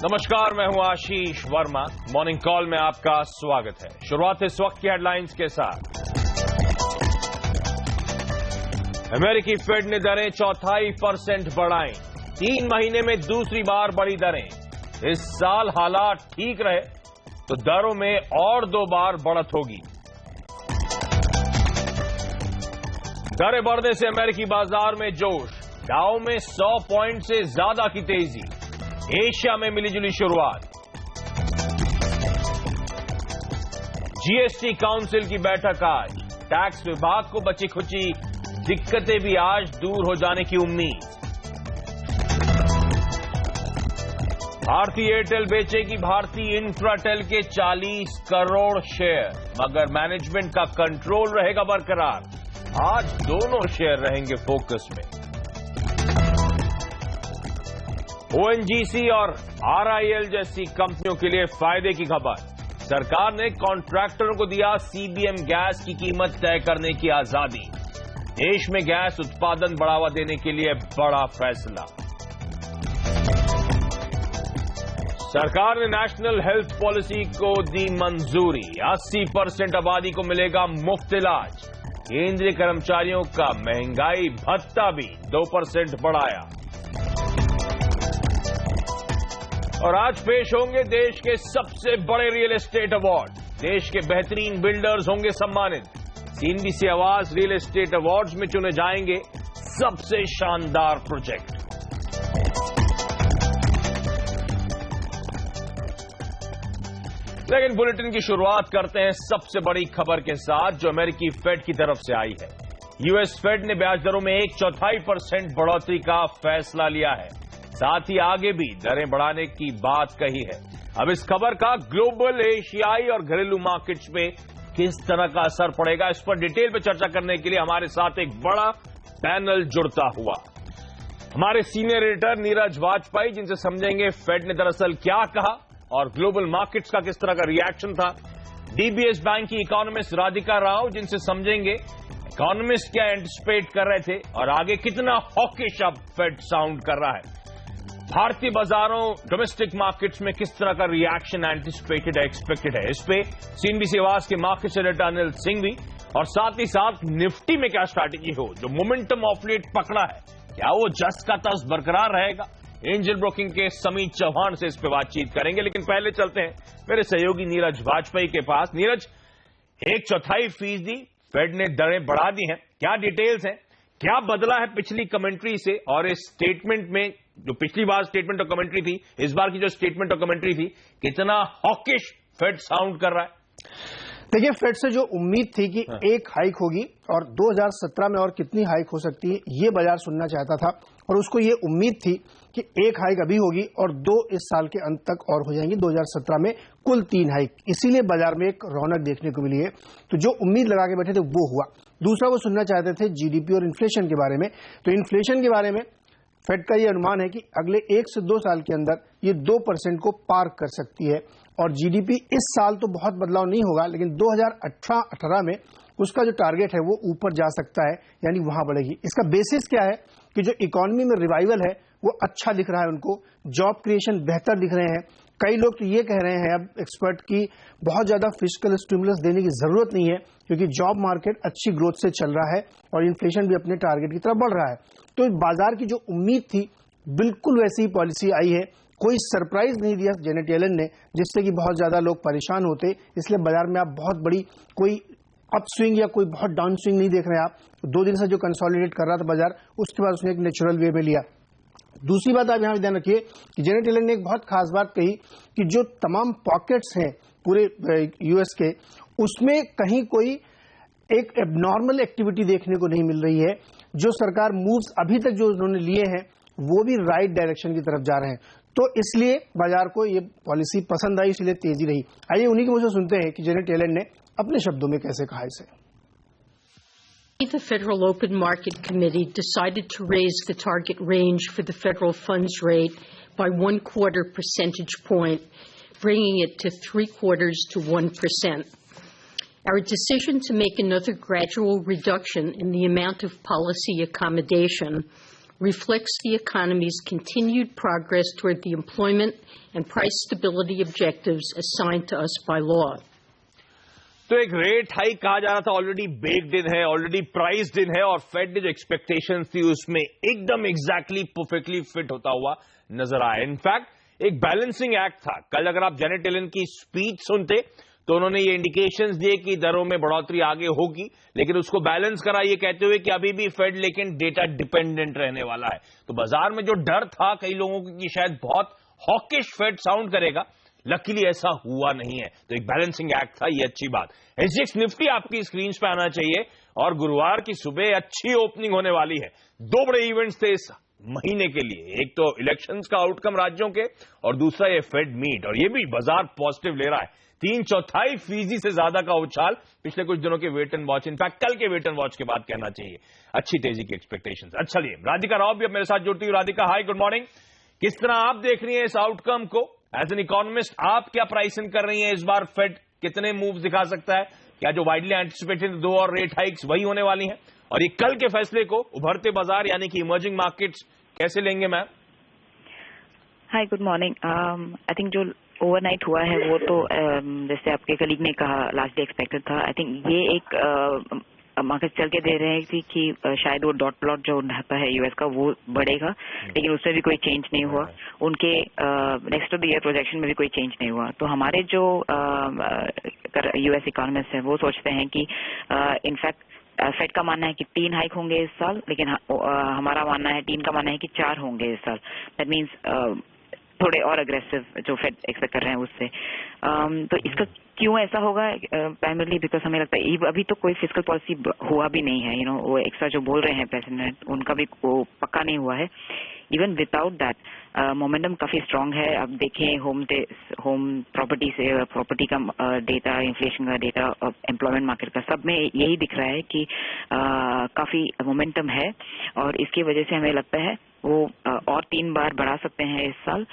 नमस्कार, मैं हूं आशीष वर्मा। मॉर्निंग कॉल में आपका स्वागत है। शुरुआत इस वक्त की हेडलाइंस के साथ। अमेरिकी फेड ने दरें 0.25% बढ़ाई। 3 महीने में दूसरी बार बढ़ी दरें। इस साल हालात ठीक रहे तो दरों में और 2 बार बढ़त होगी। दरें बढ़ने से अमेरिकी बाजार में जोश। डाउ में 100 पॉइंट से ज्यादा की तेजी। एशिया में मिलीजुली शुरुआत। जीएसटी काउंसिल की बैठक आज। टैक्स विभाग को बची खुची दिक्कतें भी आज दूर हो जाने की उम्मीद। भारतीय एयरटेल बेचेगी भारतीय इंफ्राटेल के 40 करोड़ शेयर, मगर मैनेजमेंट का कंट्रोल रहेगा बरकरार। आज दोनों शेयर रहेंगे फोकस में। ओएनजीसी और आरआईएल जैसी कंपनियों के लिए फायदे की खबर। सरकार ने कॉन्ट्रैक्टरों को दिया सीबीएम गैस की कीमत तय करने की आजादी। देश में गैस उत्पादन बढ़ावा देने के लिए बड़ा फैसला। सरकार ने नेशनल हेल्थ पॉलिसी को दी मंजूरी। 80% आबादी को मिलेगा मुफ्त इलाज। केंद्रीय कर्मचारियों का महंगाई भत्ता भी 2% बढ़ाया। और आज पेश होंगे देश के सबसे बड़े रियल एस्टेट अवार्ड। देश के बेहतरीन बिल्डर्स होंगे सम्मानित। सीएनबीसी आवास रियल एस्टेट अवार्ड्स में चुने जाएंगे सबसे शानदार प्रोजेक्ट। लेकिन बुलेटिन की शुरुआत करते हैं सबसे बड़ी खबर के साथ, जो अमेरिकी फेड की तरफ से आई है। यूएस फेड ने ब्याज दरों में 1.25% बढ़ोतरी का फैसला लिया है। साथ ही आगे भी दरें बढ़ाने की बात कही है। अब इस खबर का ग्लोबल, एशियाई और घरेलू मार्केट्स में किस तरह का असर पड़ेगा, इस पर डिटेल में चर्चा करने के लिए हमारे साथ एक बड़ा पैनल जुड़ता हुआ। हमारे सीनियर एडिटर नीरज वाजपेयी, जिनसे समझेंगे फेड ने दरअसल क्या कहा और ग्लोबल मार्केट्स का किस तरह का रिएक्शन था। डीबीएस बैंक की इकोनॉमिस्ट राधिका राव, जिनसे समझेंगे इकोनॉमिस्ट क्या एंटिसिपेट कर रहे थे और आगे कितना हॉकिश अब फेड साउंड कर रहा है। भारतीय बाजारों, डोमेस्टिक मार्केट्स में किस तरह का रिएक्शन एंटिसिपेटेड है, एक्सपेक्टेड है, इस पे सीएनबीसी आवास के मार्केट एडिटर अनिल सिंह भी, और साथ ही साथ निफ्टी में क्या स्ट्रैटेजी हो, जो मोमेंटम ऑफ लेट पकड़ा है, क्या वो जस का तस बरकरार रहेगा। एंजल ब्रोकिंग के समीत चौहान से इस पे बातचीत करेंगे, लेकिन पहले चलते हैं मेरे सहयोगी नीरज वाजपेयी के पास। नीरज, 1/4% फेड ने दरें बढ़ा दी हैं, क्या डिटेल्स हैं, क्या बदला है पिछली कमेंट्री से, और इस स्टेटमेंट में, जो पिछली बार स्टेटमेंट और कमेंट्री थी, इस बार की जो स्टेटमेंट और कमेंट्री थी, कितना हॉकिश फेड साउंड कर रहा है? देखिए, फेड से जो उम्मीद थी कि एक हाइक होगी और 2017 में और कितनी हाइक हो सकती है, ये बाजार सुनना चाहता था, और उसको ये उम्मीद थी कि एक हाइक अभी होगी और 2 इस साल के अंत तक और हो जाएंगी। 2017 में कुल 3 हाइक, इसीलिए बाजार में एक रौनक देखने को मिली है। तो जो उम्मीद लगा के बैठे थे वो हुआ। दूसरा, वो सुनना चाहते थे जीडीपी और इन्फ्लेशन के बारे में। तो इन्फ्लेशन के बारे में फेड का ये अनुमान है कि अगले 1 से 2 साल के अंदर ये 2% को पार कर सकती है, और जीडीपी इस साल तो बहुत बदलाव नहीं होगा, लेकिन 2018 में उसका जो टारगेट है वो ऊपर जा सकता है, यानी वहां बढ़ेगी। इसका बेसिस क्या है कि जो इकोनॉमी में रिवाइवल है वो अच्छा दिख रहा है, उनको जॉब क्रिएशन बेहतर दिख रहे हैं। कई लोग तो ये कह रहे हैं, अब एक्सपर्ट, की बहुत ज्यादा फिस्कल स्टिमुलस देने की जरूरत नहीं है, क्योंकि जॉब मार्केट अच्छी ग्रोथ से चल रहा है और इन्फ्लेशन भी अपने टारगेट की तरफ बढ़ रहा है। तो बाजार की जो उम्मीद थी, बिल्कुल वैसी ही पॉलिसी आई है। कोई सरप्राइज नहीं दिया जेनेट येलन ने, जिससे कि बहुत ज्यादा लोग परेशान होते। इसलिए बाजार में आप बहुत बड़ी कोई अप स्विंग या कोई बहुत डाउन स्विंग नहीं देख रहे हैं। आप 2 दिन से जो कंसोलिडेट कर रहा था बाजार, उसके बाद उसने एक नेचुरल वे में लिया। दूसरी बात आप यहां ध्यान रखिए कि जेनेट येलन ने एक बहुत खास बात कही कि जो तमाम पॉकेट्स हैं पूरे यूएस के, उसमें कहीं कोई एक एबनॉर्मल एक्टिविटी देखने को नहीं मिल रही है। जो सरकार मूव्स अभी तक जो उन्होंने लिए हैं वो भी राइट डायरेक्शन की तरफ जा रहे हैं। तो इसलिए बाजार को ये पॉलिसी पसंद आई, इसलिए तेजी रही। आइए उन्हीं की मुझे सुनते हैं कि जेनेट येलन ने अपने शब्दों में कैसे कहा इसे। The Federal Open Market Committee decided to raise the target range for the federal funds rate by 1/4 percentage point, bringing it to 3/4 to 1%. Our decision to make another gradual reduction in the amount of policy accommodation reflects the economy's continued progress toward the employment and price stability objectives assigned to us by law. तो एक rate hike कहा जा रहा था, already baked in है, already priced इन है, और fade ने जो एक्सपेक्टेशंस थी उसमें एकदम एग्जैक्टली परफेक्टली फिट होता हुआ नजर आया। इनफैक्ट एक बैलेंसिंग एक्ट था। कल अगर आप जेनेट येलेन की स्पीच सुनते तो उन्होंने ये इंडिकेशंस दिए कि दरों में बढ़ोतरी आगे होगी, लेकिन उसको बैलेंस करा ये कहते हुए कि अभी भी फेड लेकिन डेटा डिपेंडेंट रहने वाला है। तो बाजार में जो डर था कई लोगों की कि शायद बहुत हॉकिश फेड साउंड करेगा, लकीली ऐसा हुआ नहीं है। तो एक बैलेंसिंग एक्ट था, ये अच्छी बात। एसजीएक्स निफ्टी आपकी स्क्रीन पे आना चाहिए, और गुरुवार की सुबह अच्छी ओपनिंग होने वाली है। दो बड़े इवेंट्स थे इस महीने के लिए, एक तो इलेक्शंस का आउटकम राज्यों के, और दूसरा ये फेड मीट, और ये भी बाजार पॉजिटिव ले रहा है। 3/4% से ज्यादा का उछाल पिछले कुछ दिनों के वेट एंड वॉच, इनफैक्ट कल के वेट एंड वॉच के बाद कहना चाहिए, अच्छी तेजी की एक्सपेक्टेशंस। अच्छा, चलिए राधिका राव भी अब मेरे साथ जुड़ती हुई। राधिका, हाय, गुड मॉर्निंग। किस तरह आप देख रही हैं इस आउटकम को? एज एन इकोनॉमिस्ट आप क्या प्राइसिंग कर रही हैं इस बार? फेड कितने मूव्स दिखा सकता है? क्या जो वाइडली एंटिसिपेटेड 2 और रेट हाइक्स वही होने वाली हैं? और ये कल के फैसले को उभरते बाजार यानी कि इमर्जिंग मार्केट्स कैसे लेंगे ma'am? Hi, good morning. I think जो ओवरनाइट हुआ है वो तो जैसे आपके कलीग ने कहा लास्ट डे एक्सपेक्टेड था। आई थिंक ये एक मार्केट चल के दे रहे हैं कि शायद वो डॉट प्लॉट जो रहता है यूएस का वो बढ़ेगा, लेकिन उसमें भी कोई चेंज नहीं हुआ। उनके next of the year projection में भी कोई चेंज नहीं हुआ। तो हमारे जो यूएस इकोनॉमिस्ट हैं वो सोचते हैं कि इनफैक्ट फेड का मानना है कि 3 हाइक होंगे इस साल, लेकिन हमारा मानना है, टीम का मानना है कि 4 होंगे इस साल। दैट मीन्स थोड़े और अग्रेसिव जो फेड एक्सपेक्ट कर रहे हैं उससे। तो इसका क्यों ऐसा होगा? प्राइमरली बिकॉज हमें लगता है अभी तो कोई फिस्कल पॉलिसी हुआ भी नहीं है। वो एक्स्ट्रा जो बोल रहे हैं प्रेसिडेंट, उनका भी वो पक्का नहीं हुआ है। इवन विदाउट दैट मोमेंटम काफी स्ट्रांग है। अब देखें होम प्रॉपर्टी का डेटा, इन्फ्लेशन का डेटा, एम्प्लॉयमेंट मार्केट का, सब में यही दिख रहा है कि काफी मोमेंटम है, और इसकी वजह से हमें लगता है वो और 3 बार बढ़ा सकते हैं इस साल।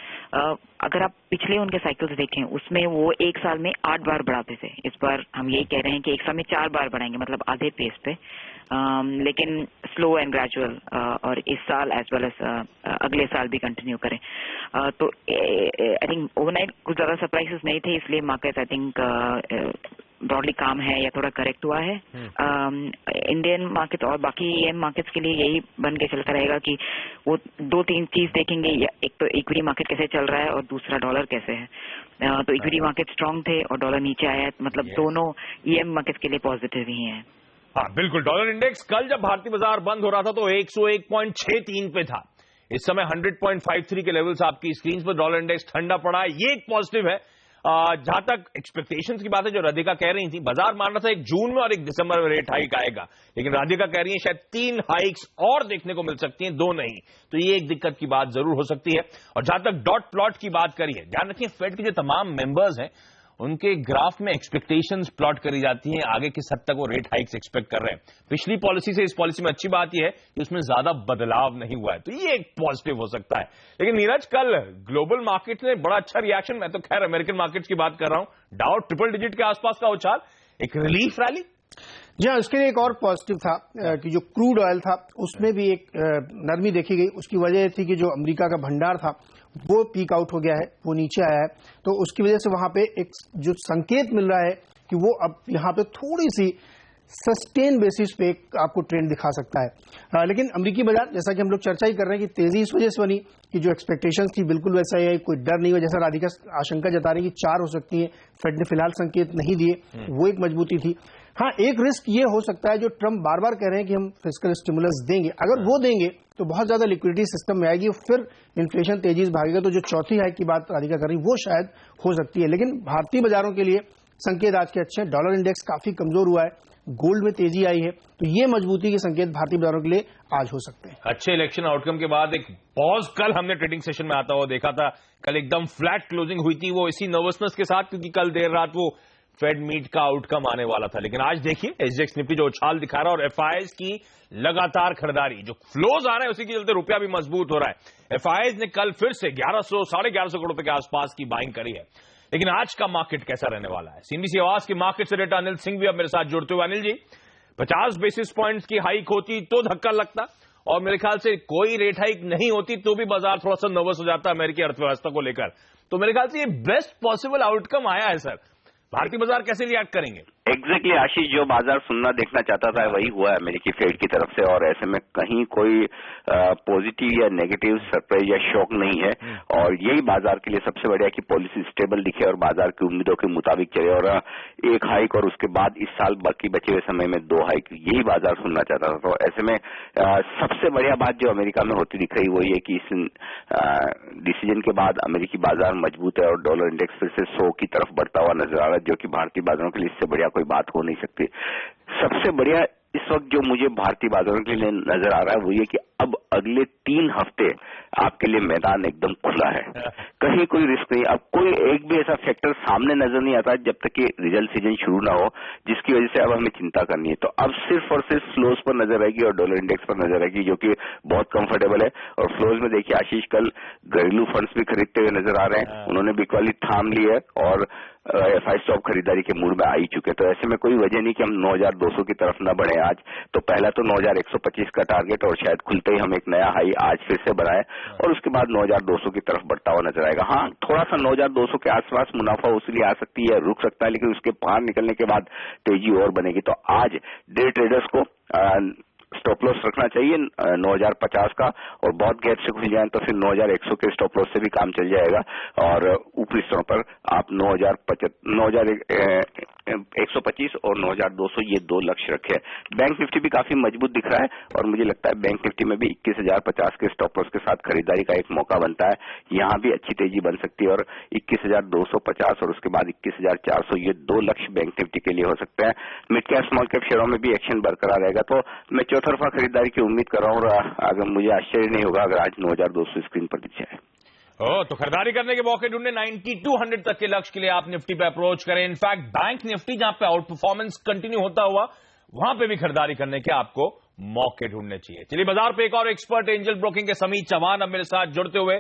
अगर आप पिछले उनके साइकिल्स देखें उसमें वो एक साल में 8 बार बढ़ाते थे। इस बार हम यही कह रहे हैं कि एक साल में 4 बार बढ़ाएंगे, मतलब आधे पेस पे, लेकिन स्लो एंड ग्रेजुअल, और इस साल एज वेल एज अगले साल भी कंटिन्यू करें। तो आई थिंक ओवरनाइट कुछ ज्यादा सरप्राइजेस नहीं थे, इसलिए मार्केट आई थिंक ब्रॉडली काम है या थोड़ा करेक्ट हुआ है। इंडियन मार्केट और बाकी EM मार्केट्स के लिए यही बन के चलता रहेगा कि वो 2-3 चीज देखेंगे, एक तो इक्विटी मार्केट कैसे चल रहा है और दूसरा डॉलर कैसे है। तो इक्विटी मार्केट स्ट्रांग थे और डॉलर नीचे आया है, मतलब दोनों EM मार्केट के लिए पॉजिटिव ही हैं। हाँ बिल्कुल। डॉलर इंडेक्स कल जब भारतीय बाजार बंद हो रहा था तो 101.63 पे था। इस समय 100.53 के लेवल्स आपकी स्क्रीन पर। डॉलर इंडेक्स ठंडा पड़ा है, ये एक पॉजिटिव है। जहां तक एक्सपेक्टेशंस की बात है, जो राधिका कह रही थी, बाजार मान रहा था 1 जून में और 1 दिसंबर में रेट हाइक आएगा, लेकिन राधिका कह रही है शायद 3 हाइक्स और देखने को मिल सकती हैं, 2 नहीं। तो ये एक दिक्कत की बात जरूर हो सकती है। और जहां तक डॉट प्लॉट की बात करी है, ध्यान रखिए फेड के जो तमाम मेंबर्स हैं उनके ग्राफ में एक्सपेक्टेशंस प्लॉट करी जाती हैं, आगे किस हद तक वो रेट हाइक्स एक्सपेक्ट कर रहे हैं। पिछली पॉलिसी से इस पॉलिसी में अच्छी बात यह है कि उसमें ज्यादा बदलाव नहीं हुआ है, तो ये एक पॉजिटिव हो सकता है। लेकिन नीरज, कल ग्लोबल मार्केट ने बड़ा अच्छा रिएक्शन, मैं तो खैर अमेरिकन मार्केट्स की बात कर रहा हूं, डाउ ट्रिपल डिजिट के आसपास का उछाल, एक रिलीफ रैली। जी हाँ, उसके लिए एक और पॉजिटिव था कि जो क्रूड ऑयल था उसमें भी एक नरमी देखी गई। उसकी वजह थी कि जो अमेरिका का भंडार था वो पीक आउट हो गया है, वो नीचे आया है, तो उसकी वजह से वहां पे एक जो संकेत मिल रहा है कि वो अब यहाँ पे थोड़ी सी सस्टेन बेसिस पे आपको ट्रेंड दिखा सकता है। लेकिन अमेरिकी बाजार, जैसा कि हम लोग चर्चा ही कर रहे हैं कि तेजी इस वजह से बनी कि जो एक्सपेक्टेशंस थी बिल्कुल वैसा ही है, कोई डर नहीं हुआ। जैसा राधिका आशंका जता रही कि 4 हो सकती है, फेड ने फिलहाल संकेत नहीं दिए, वो एक मजबूती थी। हाँ, एक रिस्क ये हो सकता है जो ट्रंप बार बार कह रहे हैं कि हम फिस्कल स्टिमुलस देंगे, अगर वो देंगे तो बहुत ज्यादा लिक्विडिटी सिस्टम में आएगी, फिर इन्फ्लेशन तेजी से भागेगा। तो जो चौथी हाइक की बात राधिका कर रही वो शायद हो सकती है। लेकिन भारतीय बाजारों के लिए संकेत आज के अच्छे हैं। डॉलर इंडेक्स काफी कमजोर हुआ है, गोल्ड में तेजी आई है, तो ये मजबूती के संकेत भारतीय बाजारों के लिए आज हो सकते हैं। अच्छे इलेक्शन आउटकम के बाद एक पॉज कल हमने ट्रेडिंग सेशन में आता हुआ देखा था। कल एकदम फ्लैट क्लोजिंग हुई थी, वो इसी नर्वसनेस के साथ, क्योंकि कल देर रात वो फेड मीट का आउटकम आने वाला था। लेकिन आज देखिए एसजीएक्स निफ्टी जो उछाल दिखा रहा है, और एफआईआईज की लगातार खरीदारी, जो फ्लोज आ रहे हैं उसी के चलते रुपया भी मजबूत हो रहा है। एफआईआईज ने कल फिर से 1100 साढ़े 1100 करोड़ रुपए के आसपास की बाइंग करी है। लेकिन आज का मार्केट कैसा रहने वाला है? सीएनबीसी आवाज की मार्केट से डेटा अनिल सिंह भी अब मेरे साथ जुड़ते हुए। अनिल जी, 50 बेसिस पॉइंट्स की हाइक होती तो धक्का लगता, और मेरे ख्याल से कोई रेट हाइक नहीं होती तो भी बाजार थोड़ा सा नर्वस हो जाता है अमेरिकी अर्थव्यवस्था को लेकर। तो मेरे ख्याल से ये बेस्ट पॉसिबल आउटकम आया है सर। भारतीय बाजार कैसे रिएक्ट करेंगे? एग्जैक्टली आशीष, जो बाजार सुनना देखना चाहता था वही हुआ है अमेरिकी फेड की तरफ से, और ऐसे में कहीं कोई पॉजिटिव या नेगेटिव सरप्राइज या शॉक नहीं है। और यही बाजार के लिए सबसे बढ़िया कि पॉलिसी स्टेबल दिखे और बाजार की उम्मीदों के मुताबिक चले, और एक हाइक और उसके बाद इस साल बाकी बचे हुए समय में 2 हाइक, यही बाजार सुनना चाहता था। तो ऐसे में सबसे बढ़िया बात जो अमेरिका में होती दिख रही वो ये कि इस डिसीजन के बाद अमेरिकी बाजार मजबूत है और डॉलर इंडेक्स फिर से 100 की तरफ बढ़ता हुआ नजर आ रहा है, जो कि भारतीय बाजारों के लिए इससे बढ़िया कोई बात हो नहीं सकती। सबसे बढ़िया इस वक्त जो मुझे भारतीय बाजारों के लिए नजर आ रहा है वो ये कि अब अगले 3 हफ्ते आपके लिए मैदान एकदम खुला है, कहीं कोई रिस्क नहीं। अब कोई एक भी ऐसा फैक्टर सामने नजर नहीं आता जब तक कि रिजल्ट सीजन शुरू ना हो जिसकी वजह से अब हमें चिंता करनी है। तो अब सिर्फ और सिर्फ फ्लोज पर नजर रहेगी और डॉलर इंडेक्स पर नजर रहेगी, जो कि बहुत कंफर्टेबल है। और फ्लोज में देखिए आशीष, कल घरेलू फंड्स भी खरीदते हुए नजर आ रहे हैं, उन्होंने भी कल थाम ली है और एफआई स्टॉक खरीदारी के मूड में आ ही चुके। तो ऐसे में कोई वजह नहीं कि हम 9,200 की तरफ न बढ़े आज। तो पहला तो 9,125 का टारगेट, और शायद खुलते ही हम एक नया हाई आज फिर से बनाए और उसके बाद 9,200 की तरफ बढ़ता हुआ नजर आएगा। हाँ, थोड़ा सा 9,200 के आसपास मुनाफा वसूली आ सकती है, रुक सकता है, लेकिन उसके बाहर निकलने के बाद तेजी और बनेगी। तो आज डे ट्रेडर्स को स्टॉप लॉस रखना चाहिए 9,050 का, और बहुत गैप से खुल जाए तो फिर 9,100 के स्टॉप लॉस से भी काम चल जाएगा। और ऊपरी स्तरों पर आप 9,125 और 9,200 ये 2 लक्ष्य रखे। बैंक निफ्टी भी काफी मजबूत दिख रहा है और मुझे लगता है बैंक निफ्टी में भी 21,050 के स्टॉप लॉस के साथ खरीदारी का एक मौका बनता है। यहाँ भी अच्छी तेजी बन सकती है और 21,250 और उसके बाद 21,400 ये 2 लक्ष्य बैंक निफ्टी के लिए हो सकते हैं। मिड कैप स्मॉल कैप शेयरों में भी एक्शन बरकरार रहेगा। तो मैं चौतरफा खरीदारी की उम्मीद कर रहा हूँ और अगर मुझे आश्चर्य नहीं होगा अगर आज 9,200 स्क्रीन पर दिख जाए। तो खरीदारी करने के मौके ढूंढने 9200 तक के लक्ष्य के लिए आप निफ्टी पे अप्रोच करें। इनफैक्ट बैंक निफ्टी जहां पे आउट परफॉर्मेंस कंटिन्यू होता हुआ वहां पे भी खरीदारी करने के आपको मौके ढूंढने चाहिए। चलिए बाजार पे एक और एक्सपर्ट एंजल ब्रोकिंग के समीत चौहान अब मेरे साथ जुड़ते हुए।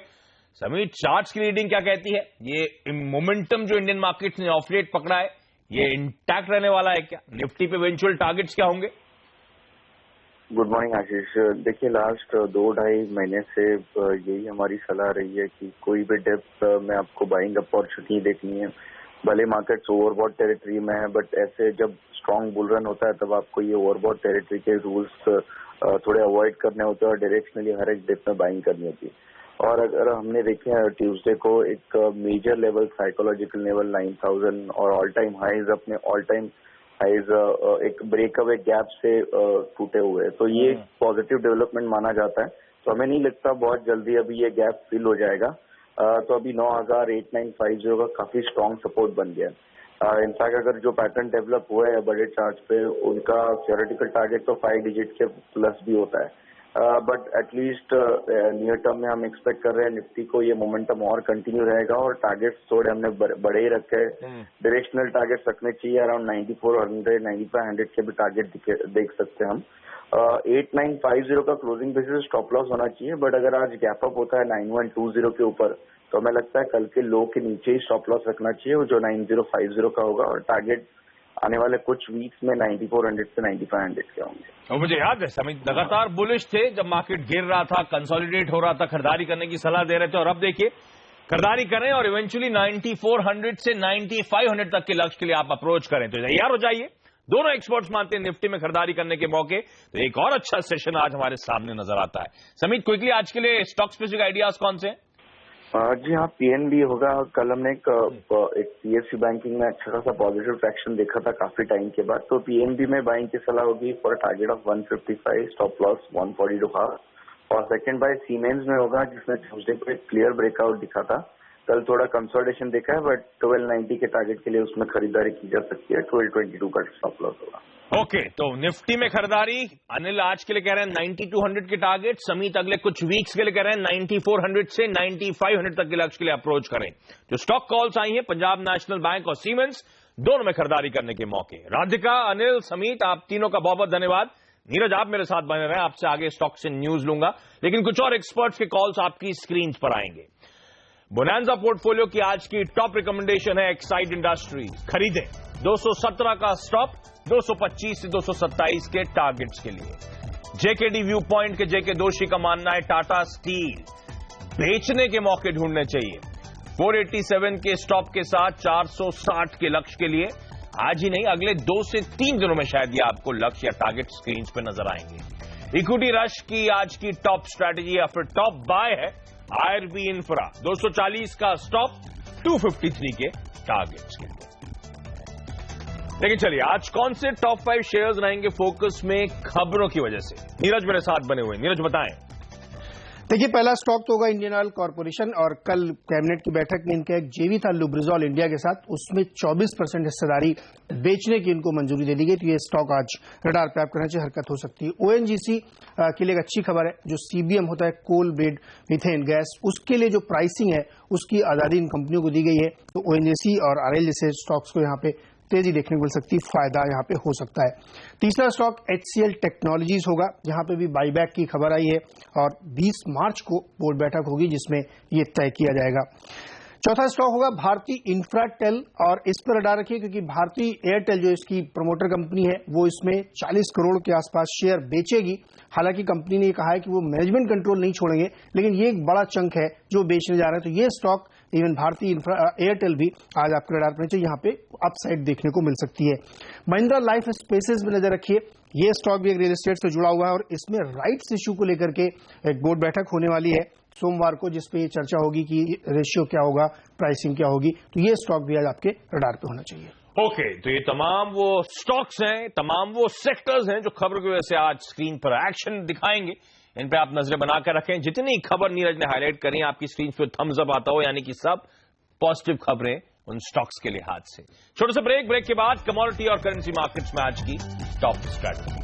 समीत, चार्ट्स की रीडिंग क्या कहती है? ये मोमेंटम जो इंडियन मार्केट्स ने ऑफ लेट पकड़ा है ये इंटैक्ट रहने वाला है क्या? निफ्टी पे इवेंचुअल टारगेट्स क्या होंगे? गुड मॉर्निंग आशीष। देखिए, लास्ट 2-2.5 महीने से यही हमारी सलाह रही है कि कोई भी डिप में आपको बाइंग अपॉर्चुनिटी देखनी है। भले मार्केट्स ओवरबॉट टेरिटरी में है, बट ऐसे जब स्ट्रांग बुल रन होता है तब आपको ये ओवरबॉट टेरिटरी के रूल्स थोड़े अवॉइड करने होते हैं और डायरेक्शनली हर एक डिप में बाइंग करनी होती है। और अगर हमने देखे हैं ट्यूसडे को एक मेजर लेवल, साइकोलॉजिकल लेवल 9,000 और ऑल टाइम हाईज अपने ऑल टाइम हाईज एक ब्रेकअवे गैप से टूटे हुए, तो ये पॉजिटिव डेवलपमेंट माना जाता है। तो हमें नहीं लगता बहुत जल्दी अभी ये गैप फिल हो जाएगा। तो अभी 9,8950 का काफी स्ट्रांग सपोर्ट बन गया। इनफैक्ट अगर जो पैटर्न डेवलप हुआ है बड़े चार्ट पे, उनका थियोरेटिकल टारगेट तो 5 डिजिट के प्लस भी होता है। बट एटलीस्ट नियर टर्म में हम एक्सपेक्ट कर रहे हैं निफ्टी को ये मोमेंटम और कंटिन्यू रहेगा और टारगेट्स थोड़े हमने बड़े ही रखे हैं। डायरेक्शनल टारगेट्स रखने चाहिए, अराउंड 9,400, 9,500 के भी टारगेट देख सकते हैं हम। 8,950 का क्लोजिंग बेसिस स्टॉप लॉस होना चाहिए, बट अगर आज गैप अप होता है 9,120 के ऊपर तो हमें लगता है कल के लो के नीचे ही स्टॉप लॉस रखना चाहिए, जो 9,050 का होगा, और टारगेट आने वाले कुछ वीक्स में 9,400 से 9,500 के होंगे। और मुझे याद है समीत लगातार बुलिश थे जब मार्केट गिर रहा था, कंसोलिडेट हो रहा था, खरीदारी करने की सलाह दे रहे थे, और अब देखिए खरीदारी करें और इवेंचुअली 9,400 से 9,500 तक के लक्ष्य के लिए आप अप्रोच करें। तो तैयार हो जाइए। दोनों एक्सपर्ट्स मानते हैं निफ्टी में खरीदारी करने के मौके। तो एक और अच्छा सेशन आज हमारे सामने नजर आता है। समीत, क्विकली आज के लिए स्टॉक स्पेसिफिक आइडियाज कौन से हैं? जी हाँ, पीएनबी होगा। कल हमने एक पीएसयू बैंकिंग में अच्छा खासा पॉजिटिव ट्रैक्शन देखा था काफी टाइम के बाद, तो पीएनबी में बाइंग की सलाह होगी for target of 155, stop loss 142.5। और सेकंड बाय सीमेंस में होगा जिसने ट्यूसडे को एक क्लियर ब्रेकआउट दिखा था। कल थोड़ा कंसोलिडेशन देखा है, बट 1290 के टारगेट के लिए उसमें खरीदारी की जा सकती है। 1222 का स्टॉप लॉस होगा। ओके, तो निफ्टी में खरीदारी अनिल आज के लिए कह रहे हैं 9,200 के टारगेट, समीत अगले कुछ वीक्स के लिए कह रहे हैं 9,400 से 9,500 तक के लक्ष्य के लिए अप्रोच करें। जो स्टॉक कॉल्स आई हैं पंजाब नेशनल बैंक और सीमेंस, दोनों में खरीदारी करने के मौके। राधिका, अनिल, समीत, आप तीनों का बहुत बहुत धन्यवाद। नीरज, आप मेरे साथ बने रहें, आपसे आगे स्टॉक से न्यूज लूंगा, लेकिन कुछ और एक्सपर्ट्स के कॉल्स आपकी स्क्रीन पर आएंगे। बोनांजा पोर्टफोलियो की आज की टॉप रिकमेंडेशन है एक्साइड इंडस्ट्रीज, खरीदें 217 का स्टॉप 225 से 227 के टारगेट्स के लिए। जेकेडी व्यू पॉइंट के जेके दोषी का मानना है टाटा स्टील बेचने के मौके ढूंढने चाहिए। 487 के स्टॉप के साथ 460 के लक्ष्य के लिए आज ही नहीं अगले 2 से 3 दिनों में शायद ये आपको लक्ष्य या टारगेट स्क्रीन पे नजर आएंगे। इक्विटी रश की आज की टॉप स्ट्रैटेजी या फिर टॉप बाय है आईआरबी इंफ्रा 240 का स्टॉप 253 के टारगेट्स के लिए। लेकिन चलिए आज कौन से टॉप 5 शेयर्स रहेंगे फोकस में खबरों की वजह से। नीरज मेरे साथ बने हुए। नीरज बताएं। देखिए पहला स्टॉक तो होगा इंडियन ऑयल कॉर्पोरेशन और कल कैबिनेट की बैठक में इनका एक जेवी था लुब्रिजॉल इंडिया के साथ, उसमें 24% हिस्सेदारी बेचने की इनको मंजूरी दे दी गई। तो ये स्टॉक आज रडार पे आप करना चाहिए, हरकत हो सकती है। ओएनजीसी के लिए एक अच्छी खबर है, जो सीबीएम होता है कोल बेड मीथेन गैस, उसके लिए जो प्राइसिंग है उसकी आजादी इन कंपनियों को दी गई है। तो ओएनजीसी और आरएल जैसे स्टॉक्स को यहाँ पे तेजी देखने को मिल सकती है, फायदा यहां पे हो सकता है। तीसरा स्टॉक एचसीएल टेक्नोलॉजीज होगा, यहां पे भी बाईबैक की खबर आई है और 20 मार्च को बोर्ड बैठक होगी जिसमें ये तय किया जाएगा। चौथा स्टॉक होगा भारती इंफ्राटेल और इस पर रडार रखिए क्योंकि भारती एयरटेल जो इसकी प्रमोटर कंपनी है वो इसमें 40 करोड़ के आसपास शेयर बेचेगी। हालांकि कंपनी ने कहा है कि वो मैनेजमेंट कंट्रोल नहीं छोड़ेंगे, लेकिन ये एक बड़ा चंक है जो बेचने जा रहे हैं। तो ये स्टॉक इवन भारती एयरटेल भी आज आपके रडार पर चाहिए, यहाँ पे अपसाइड देखने को मिल सकती है। महिंद्रा लाइफ स्पेसेस में नजर रखिए, ये स्टॉक भी एक रियल एस्टेट से जुड़ा हुआ है और इसमें राइट्स इश्यू को लेकर के एक बोर्ड बैठक होने वाली है सोमवार को, जिसपे ये चर्चा होगी कि रेशियो क्या होगा, प्राइसिंग क्या होगी। तो ये स्टॉक भी आज आपके रडार पे होना चाहिए। ओके, तो ये तमाम वो स्टॉक्स हैं, तमाम वो सेक्टर्स हैं जो खबर की वजह से आज स्क्रीन पर एक्शन दिखाएंगे। इन पे आप नजरें बनाकर रखें। जितनी खबर नीरज ने हाईलाइट करी आपकी स्क्रीन पे थम्स अप आता हो, यानी कि सब पॉजिटिव खबरें उन स्टॉक्स के लिहाज से। छोटे से ब्रेक के बाद कमोडिटी और करेंसी मार्केट्स में आज की टॉप स्ट्रैटेजी।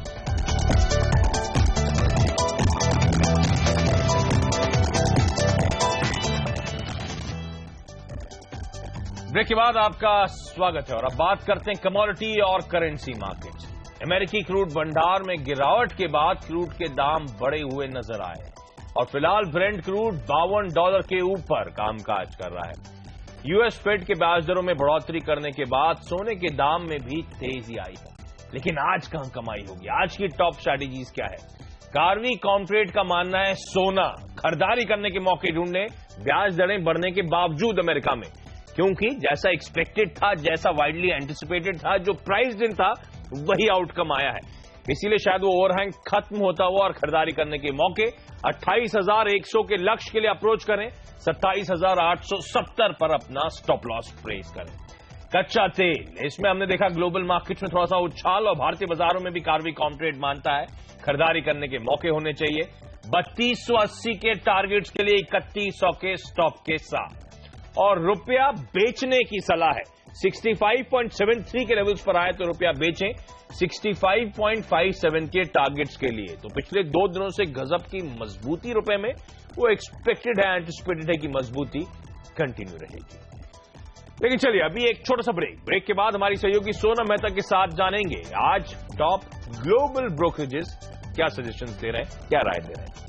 ब्रेक के बाद आपका स्वागत है और अब बात करते हैं कमोडिटी और करेंसी मार्केट्स। अमेरिकी क्रूड भंडार में गिरावट के बाद क्रूड के दाम बढ़े हुए नजर आए और फिलहाल ब्रेंट क्रूड $52 के ऊपर कामकाज कर रहा है। यूएस फेड के ब्याज दरों में बढ़ोतरी करने के बाद सोने के दाम में भी तेजी आई है, लेकिन आज कहां कमाई होगी? आज की टॉप स्ट्रैटेजीज क्या है? कार्वी कॉर्पोरेट का मानना है सोना खरीदारी करने के मौके ढूंढने ब्याज दरें बढ़ने के बावजूद अमेरिका में, क्योंकि जैसा एक्सपेक्टेड था, जैसा वाइडली एंटिसिपेटेड था, जो प्राइस दिन था वही आउटकम आया है। इसीलिए शायद वो ओवरहैंग खत्म होता हुआ और खरीदारी करने के मौके 28,100 के लक्ष्य के लिए अप्रोच करें, 27,870 पर अपना स्टॉप लॉस प्लेस करें। कच्चा तेल, इसमें हमने देखा ग्लोबल मार्केट में थोड़ा सा उछाल और भारतीय बाजारों में भी कार्वी कॉर्पोरेट मानता है खरीदारी करने के मौके होने चाहिए 3280 के टारगेट्स के लिए 3100 के स्टॉप के साथ, और रुपया बेचने की सलाह है। 65.73 के लेवल्स पर आए तो रुपया बेचें 65.57 के टारगेट्स के लिए। तो पिछले 2 दिनों से गजब की मजबूती रुपए में, वो एक्सपेक्टेड है, एंटिसिपेटेड है कि मजबूती कंटिन्यू रहेगी। लेकिन चलिए अभी एक छोटा सा ब्रेक के बाद हमारी सहयोगी सोनम मेहता के साथ जानेंगे आज टॉप ग्लोबल ब्रोकरेजेस क्या सजेशंस दे रहे हैं, क्या राय दे रहे हैं।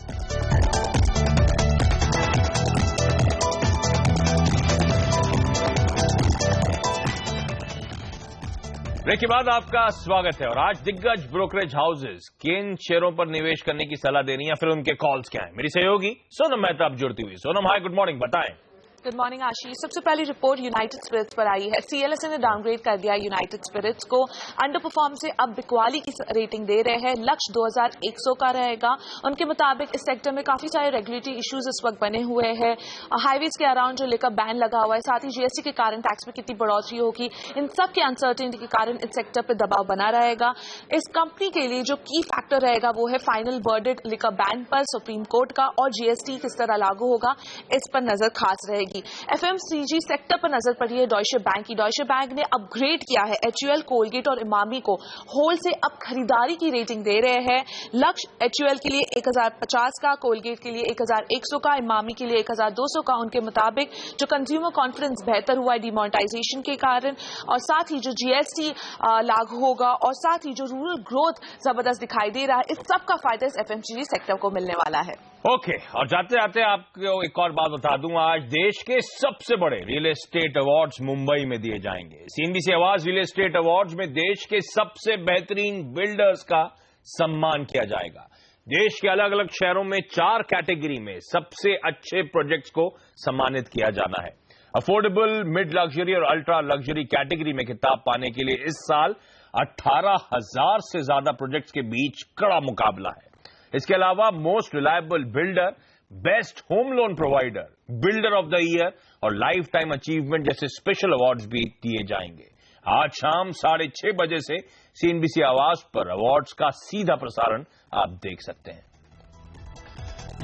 ब्रेक के बाद आपका स्वागत है और आज दिग्गज ब्रोकरेज हाउसेस किन शेयरों पर निवेश करने की सलाह दे रही हैं, फिर उनके कॉल्स क्या हैं। मेरी सहयोगी सोनम मेहता अब जुड़ती हुई। सोनम हाय, गुड मॉर्निंग, बताएं। गुड मॉर्निंग आशीष। सबसे पहली रिपोर्ट यूनाइटेड स्पिरिट्स पर आई है। सीएलएसए ने डाउनग्रेड कर दिया यूनाइटेड स्पिरिट्स को, अंडर परफॉर्म से अब बिकवाली की रेटिंग दे रहे हैं। लक्ष्य 2100 का रहेगा। उनके मुताबिक इस सेक्टर में काफी सारे रेगुलेटरी इश्यूज इस वक्त बने हुए हैं। हाईवेज के अराउंड जो लिकर बैन लगा हुआ है, साथ ही जीएसटी के कारण टैक्स में कितनी बढ़ोतरी होगी, इन सब के अनसर्टेनिटी के कारण इस सेक्टर पर दबाव बना रहेगा। इस कंपनी के लिए जो की फैक्टर रहेगा वो है फाइनल वर्डिक्ट लिकर बैन पर सुप्रीम कोर्ट का, और जीएसटी किस तरह लागू होगा इस पर नजर खास रहेगी। एफएमसीजी सेक्टर पर नजर पड़ी है डॉयशे बैंक की। डॉयशे बैंक ने अपग्रेड किया है एचयूएल, कोलगेट और इमामी को होल से अब खरीदारी की रेटिंग दे रहे हैं। लक्ष्य एचयूएल के लिए 1050 का, कोलगेट के लिए 1100 का, इमामी के लिए 1200 का। उनके मुताबिक जो कंज्यूमर कॉन्फिडेंस बेहतर हुआ है डिमोनेटाइजेशन के कारण, और साथ ही जो जीएसटी लागू होगा, और साथ ही जो रूरल ग्रोथ जबरदस्त दिखाई दे रहा है, इस सब का फायदा इस एफएमसीजी सेक्टर को मिलने वाला है। ओके, और जाते जाते आपको एक और बात बता दूं, आज देश के सबसे बड़े रियल एस्टेट अवार्ड्स मुंबई में दिए जाएंगे। सीएनबीसी आवाज रियल एस्टेट अवार्ड्स में देश के सबसे बेहतरीन बिल्डर्स का सम्मान किया जाएगा। देश के अलग अलग शहरों में 4 कैटेगरी में सबसे अच्छे प्रोजेक्ट्स को सम्मानित किया जाना है। अफोर्डेबल, मिड लग्जरी और अल्ट्रा लग्जरी कैटेगरी में खिताब पाने के लिए इस साल 18,000 से ज्यादा प्रोजेक्ट्स के बीच कड़ा मुकाबला है। इसके अलावा most reliable builder, best home loan provider, builder of the year और लाइफ टाइम अचीवमेंट जैसे स्पेशल अवार्ड्स भी दिए जाएंगे। आज शाम 6:30 बजे से CNBC आवाज पर अवार्ड्स का सीधा प्रसारण आप देख सकते हैं।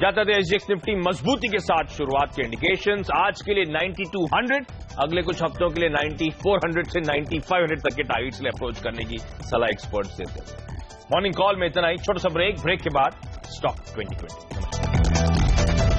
जाता थे SGX निफ्टी मजबूती के साथ शुरुआत के इंडिकेशंस आज के लिए 9200, अगले कुछ हफ्तों के लिए 9400 से 9500 तक के टारगेट्स ले अप्रोच करने की सलाह एक्सपर्ट्स देते हैं। मॉर्निंग कॉल में इतना ही, छोटा सा ब्रेक के बाद स्टॉक 2020।